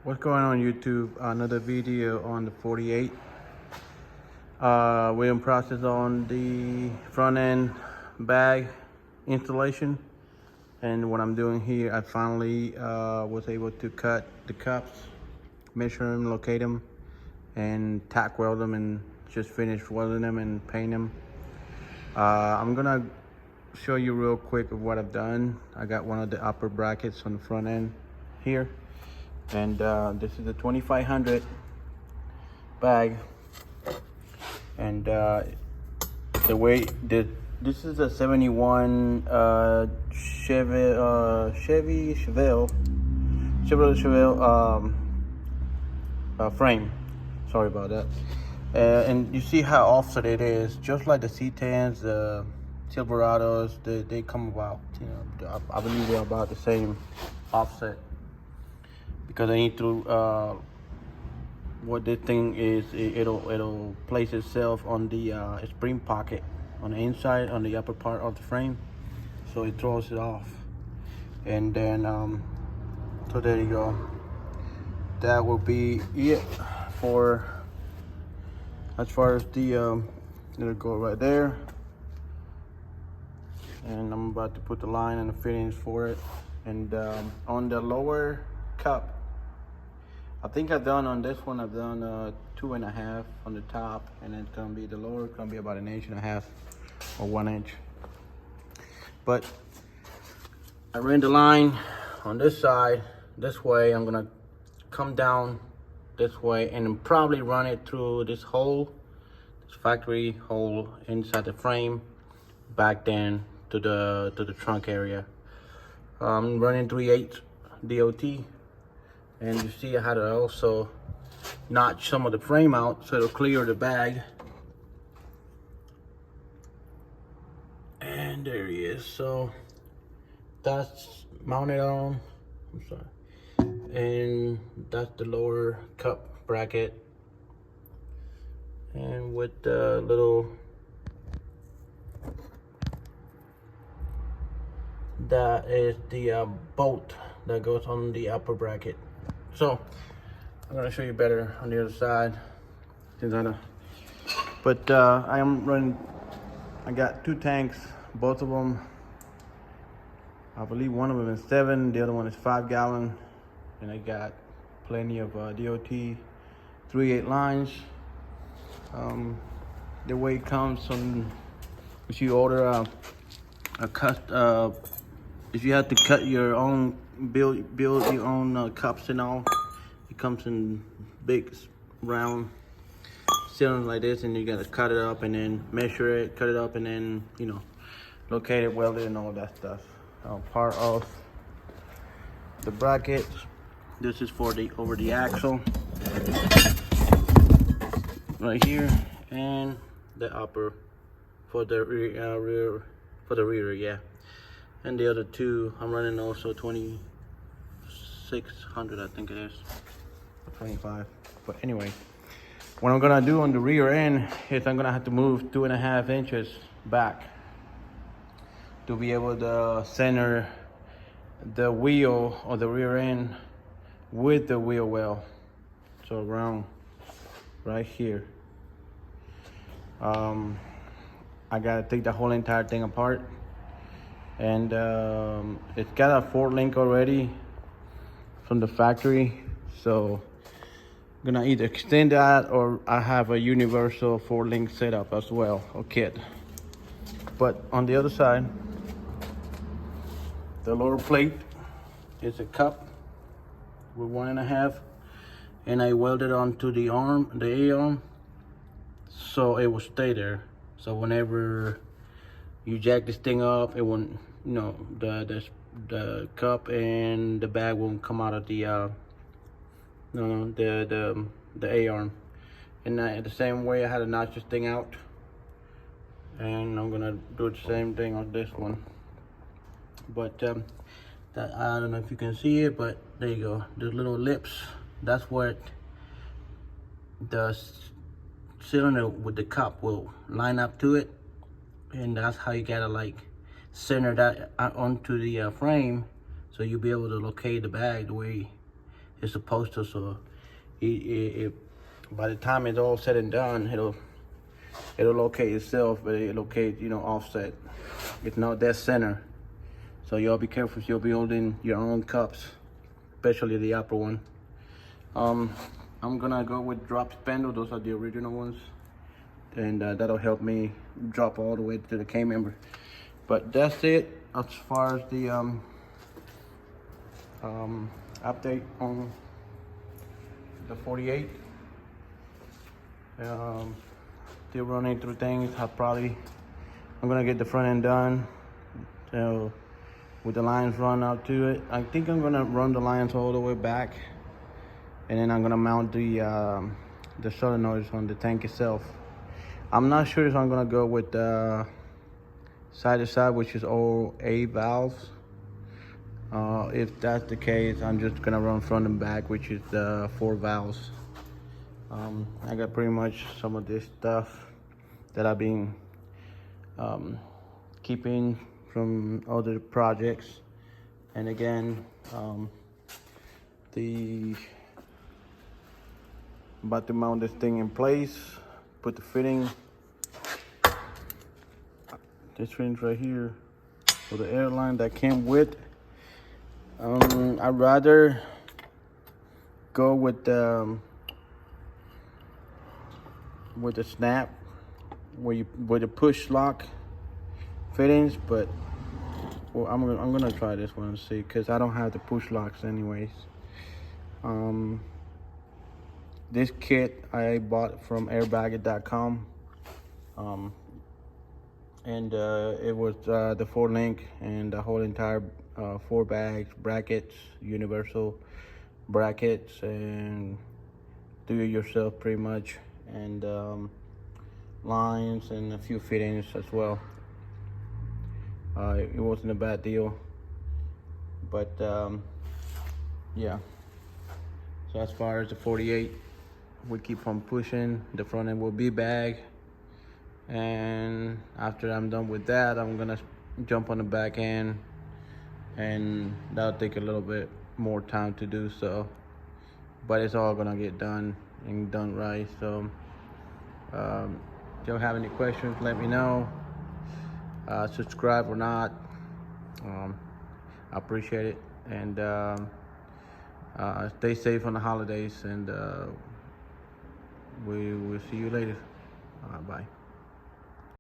What's going on YouTube? Another video on the 48. We're in process on the front end bag installation, and what I'm doing here, I finally was able to cut the cups, measure them, locate them, and tack weld them, and just finish welding them and paint them. I'm gonna show you real quick of what I've done. I got one of the upper brackets on the front end here, and this is the 2500 bag, and the way that this is a 71 chevelle frame. Sorry about that. And you see how offset it is, just like the C10s, the Silverados. They come about, you know, I believe they're about the same offset, because I need to what this thing is, it'll place itself on the spring pocket on the inside, on the upper part of the frame, so it throws it off. And then so there you go. That will be it for as far as the it'll go right there, and I'm about to put the line and the fittings for it. And on the lower cup, I think I've done on this one, I've done 2.5 on the top, and it's gonna be the lower, it's gonna be about 1.5 inches or 1 inch. But I ran the line on this side this way. I'm gonna come down this way and probably run it through this hole, this factory hole inside the frame, back then to the trunk area. I'm running 3/8 DOT. And you see I had to also notch some of the frame out so it'll clear the bag. And there he is. So that's mounted on, I'm sorry. And that's the lower cup bracket. And with the little, that is the bolt that goes on the upper bracket. So I'm gonna show you better on the other side, since I know. But I am running. I got 2 tanks, both of them. I believe one of them is 7, the other one is 5 gallon, and I got plenty of DOT 3/8 lines. The way it comes on, if you order a cut, if you have to cut your own, build your own cups and all, it comes in big round cylinder like this, and you gotta cut it up and then measure it, cut it up, and then, you know, locate it, weld it, and all that stuff. Part of the bracket, this is for the over the axle right here, and the upper for the rear for the rear, yeah. And the other 2, I'm running also 2600, I think it is, 25. But anyway, what I'm gonna do on the rear end is I'm gonna have to move 2.5 inches back to be able to center the wheel or the rear end with the wheel well. So around right here. I gotta take the whole entire thing apart. And it's got a 4-link already from the factory, so I'm gonna either extend that, or I have a universal 4-link setup as well, or kit. But on the other side, the lower plate is a cup with 1.5, and I welded onto the arm, the A-arm, so it will stay there. So whenever you jack this thing up, it won't, you know, the cup and the bag won't come out of the the A-arm. And the same way I had to notch this thing out, and I'm gonna do the same thing on this one. But that, I don't know if you can see it, but there you go, the little lips, that's what the cylinder with the cup will line up to it. And that's how you gotta like center that onto the frame, so you'll be able to locate the bag the way it's supposed to. So by the time it's all said and done, it'll locate itself, but it'll locate, you know, offset. It's not dead center. So y'all be careful if you'll be holding your own cups, especially the upper one. I'm gonna go with drop spindle. Those are the original ones, and that'll help me drop all the way to the K member. But that's it as far as the update on the 48. Still running through things. I'm gonna get the front end done. So with the lines run out to it, I think I'm gonna run the lines all the way back, and then I'm gonna mount the solenoids on the tank itself. I'm not sure if I'm gonna go with side to side, which is all 8 valves. If that's the case, I'm just gonna run front and back, which is 4 valves. I got pretty much some of this stuff that I've been keeping from other projects, and again, about to mount this thing in place, put the fitting, this fitting right here for the airline that came with. I'd rather go with the snap with the push lock fittings, but well, I'm gonna try this one and see, because I don't have the push locks anyways. This kit I bought from airbag.com, and it was the 4-link and the whole entire 4 bags, brackets, universal brackets, and do it yourself pretty much, and lines and a few fittings as well. It wasn't a bad deal, but yeah. So as far as the 48, we keep on pushing. The front end will be bag, and after I'm done with that, I'm gonna jump on the back end, and that'll take a little bit more time to do so, but it's all gonna get done and done right. So if you have any questions, let me know. Subscribe or not, I appreciate it, and stay safe on the holidays, and we will see you later. Bye.